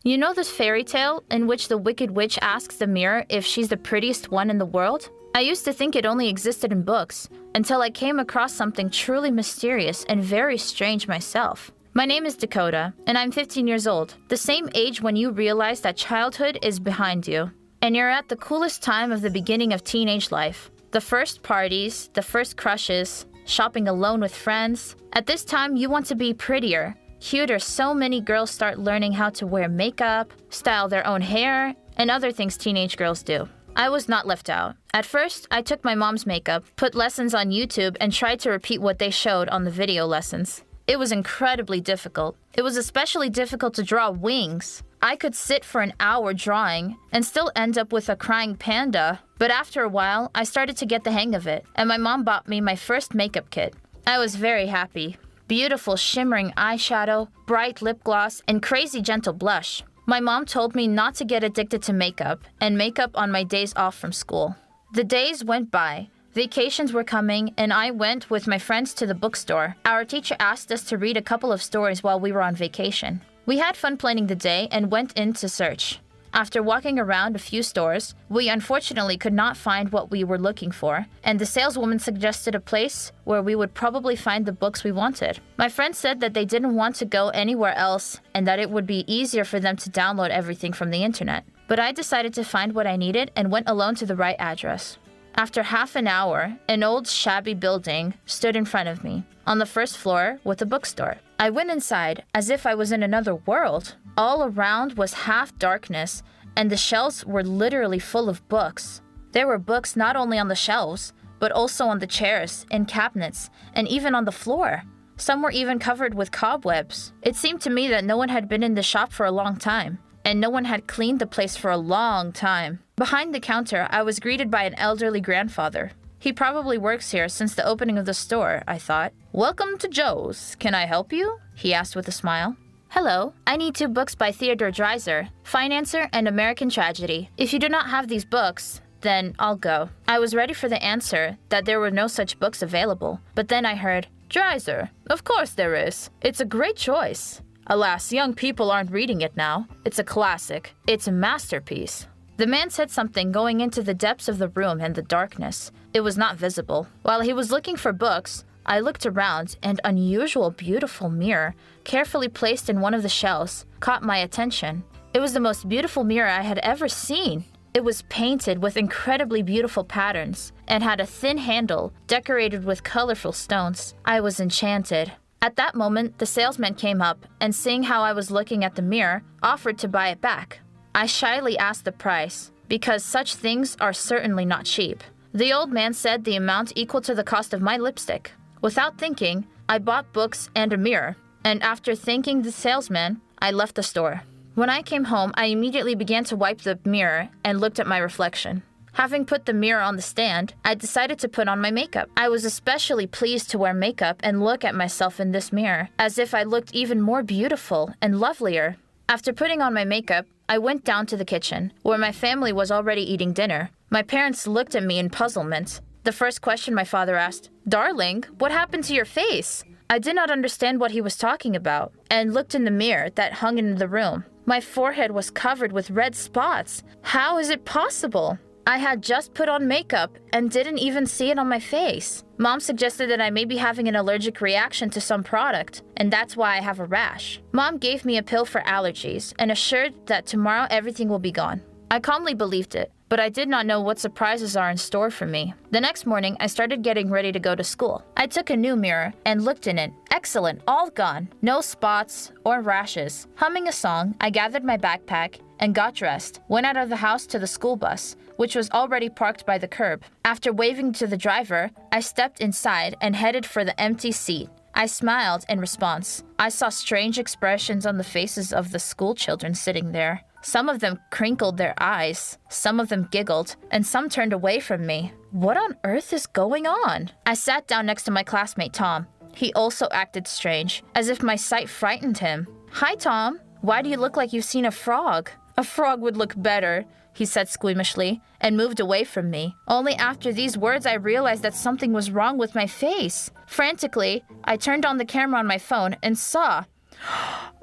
You know this fairy tale in which the Wicked Witch asks the mirror if she's the prettiest one in the world? I used to think it only existed in books, until I came across something truly mysterious and very strange myself. My name is Dakota, and I'm 15 years old, the same age when you realize that childhood is behind you. And you're at the coolest time of the beginning of teenage life. The first parties, the first crushes, shopping alone with friends. At this time, you want to be prettier, cuter. So many girls start learning how to wear makeup, style their own hair, and other things teenage girls do. I was not left out. At first, I took my mom's makeup, put lessons on YouTube, and tried to repeat what they showed on the video lessons. It was incredibly difficult. It was especially difficult to draw wings. I could sit for an hour drawing and still end up with a crying panda. But after a while, I started to get the hang of it, and my mom bought me my first makeup kit. I was very happy. Beautiful shimmering eyeshadow, bright lip gloss, and crazy gentle blush. My mom told me not to get addicted to makeup and makeup on my days off from school. The days went by. Vacations were coming, and I went with my friends to the bookstore. Our teacher asked us to read a couple of stories while we were on vacation. We had fun planning the day and went in to search. After walking around a few stores, we unfortunately could not find what we were looking for, and the saleswoman suggested a place where we would probably find the books we wanted. My friends said that they didn't want to go anywhere else and that it would be easier for them to download everything from the internet. But I decided to find what I needed and went alone to the right address. After half an hour, an old shabby building stood in front of me, on the first floor with a bookstore. I went inside as if I was in another world. All around was half darkness, and the shelves were literally full of books. There were books not only on the shelves, but also on the chairs, in cabinets, and even on the floor. Some were even covered with cobwebs. It seemed to me that no one had been in the shop for a long time, and no one had cleaned the place for a long time. Behind the counter, I was greeted by an elderly grandfather. He probably works here since the opening of the store, I thought. "Welcome to Joe's. Can I help you?" he asked with a smile. "Hello, I need 2 books by Theodore Dreiser, Financer and American Tragedy. If you do not have these books, then I'll go." I was ready for the answer that there were no such books available, but then I heard, "Dreiser? Of course there is. It's a great choice. Alas, young people aren't reading it now. It's a classic. It's a masterpiece." The man said something going into the depths of the room and the darkness. It was not visible. While he was looking for books, I looked around, and an unusual beautiful mirror, carefully placed in one of the shelves, caught my attention. It was the most beautiful mirror I had ever seen. It was painted with incredibly beautiful patterns and had a thin handle decorated with colorful stones. I was enchanted. At that moment, the salesman came up and, seeing how I was looking at the mirror, offered to buy it back. I shyly asked the price, because such things are certainly not cheap. The old man said the amount equal to the cost of my lipstick. Without thinking, I bought books and a mirror, and after thanking the salesman, I left the store. When I came home, I immediately began to wipe the mirror and looked at my reflection. Having put the mirror on the stand, I decided to put on my makeup. I was especially pleased to wear makeup and look at myself in this mirror, as if I looked even more beautiful and lovelier. After putting on my makeup, I went down to the kitchen, where my family was already eating dinner. My parents looked at me in puzzlement. The first question my father asked, "Darling, what happened to your face?" I did not understand what he was talking about, and looked in the mirror that hung in the room. My forehead was covered with red spots. How is it possible? I had just put on makeup and didn't even see it on my face. Mom suggested that I may be having an allergic reaction to some product, and that's why I have a rash. Mom gave me a pill for allergies and assured that tomorrow everything will be gone. I calmly believed it, but I did not know what surprises are in store for me. The next morning, I started getting ready to go to school. I took a new mirror and looked in it. Excellent, all gone. No spots or rashes. Humming a song, I gathered my backpack and got dressed, went out of the house to the school bus, which was already parked by the curb. After waving to the driver, I stepped inside and headed for the empty seat. I smiled in response. I saw strange expressions on the faces of the school children sitting there. Some of them crinkled their eyes, some of them giggled, and some turned away from me. What on earth is going on? I sat down next to my classmate Tom. He also acted strange, as if my sight frightened him. "Hi, Tom. Why do you look like you've seen a frog?" "A frog would look better," he said squeamishly, and moved away from me. Only after these words I realized that something was wrong with my face. Frantically, I turned on the camera on my phone and saw...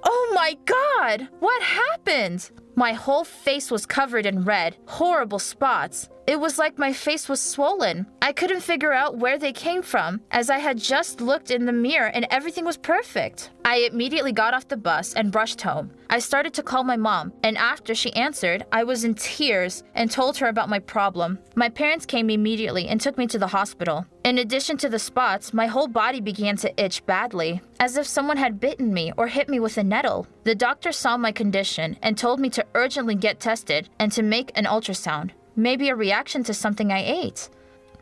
Oh my god! What happened? My whole face was covered in red, horrible spots. It was like my face was swollen. I couldn't figure out where they came from, as I had just looked in the mirror and everything was perfect. I immediately got off the bus and rushed home. I started to call my mom, and after she answered, I was in tears and told her about my problem. My parents came immediately and took me to the hospital. In addition to the spots, my whole body began to itch badly, as if someone had bitten me or hit me with a nettle. The doctor saw my condition and told me to urgently get tested and to make an ultrasound. Maybe a reaction to something I ate.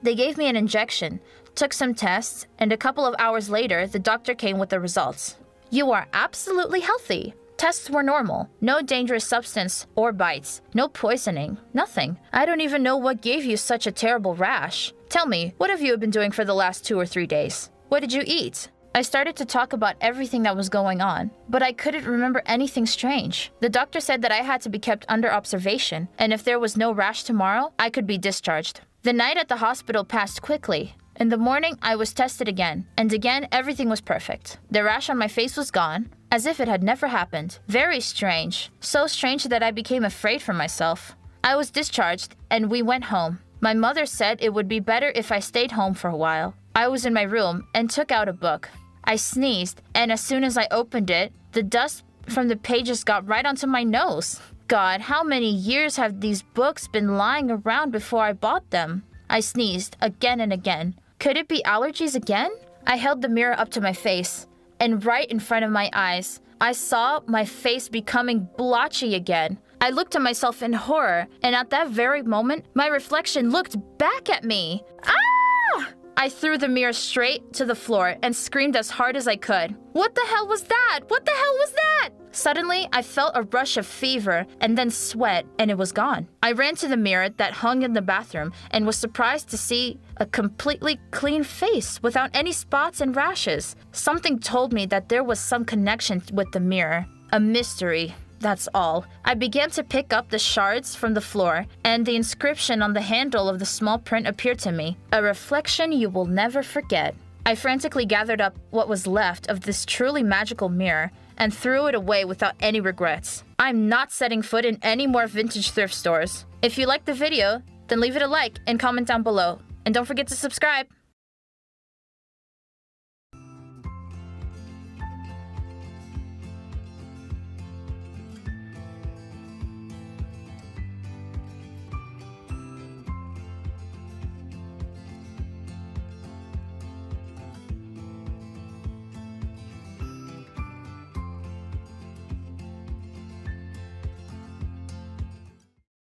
They gave me an injection, took some tests, and a couple of hours later, the doctor came with the results. You are absolutely healthy. Tests were normal. No dangerous substance or bites. No poisoning. Nothing. I don't even know what gave you such a terrible rash. Tell me, what have you been doing for the last 2 or 3 days? What did you eat? I started to talk about everything that was going on, but I couldn't remember anything strange. The doctor said that I had to be kept under observation, and if there was no rash tomorrow, I could be discharged. The night at the hospital passed quickly. In the morning, I was tested again, and again, everything was perfect. The rash on my face was gone, as if it had never happened. Very strange. So strange that I became afraid for myself. I was discharged, and we went home. My mother said it would be better if I stayed home for a while. I was in my room and took out a book. I sneezed, and as soon as I opened it, the dust from the pages got right onto my nose. God, how many years have these books been lying around before I bought them? I sneezed again and again. Could it be allergies again? I held the mirror up to my face, and right in front of my eyes, I saw my face becoming blotchy again. I looked at myself in horror, and at that very moment, my reflection looked back at me. Ah! I threw the mirror straight to the floor and screamed as hard as I could. What the hell was that? What the hell was that? Suddenly, I felt a rush of fever and then sweat, and it was gone. I ran to the mirror that hung in the bathroom and was surprised to see a completely clean face without any spots and rashes. Something told me that there was some connection with the mirror. A mystery. That's all. I began to pick up the shards from the floor, and the inscription on the handle of the small print appeared to me. A reflection you will never forget. I frantically gathered up what was left of this truly magical mirror and threw it away without any regrets. I'm not setting foot in any more vintage thrift stores. If you liked the video, then leave it a like and comment down below. And don't forget to subscribe.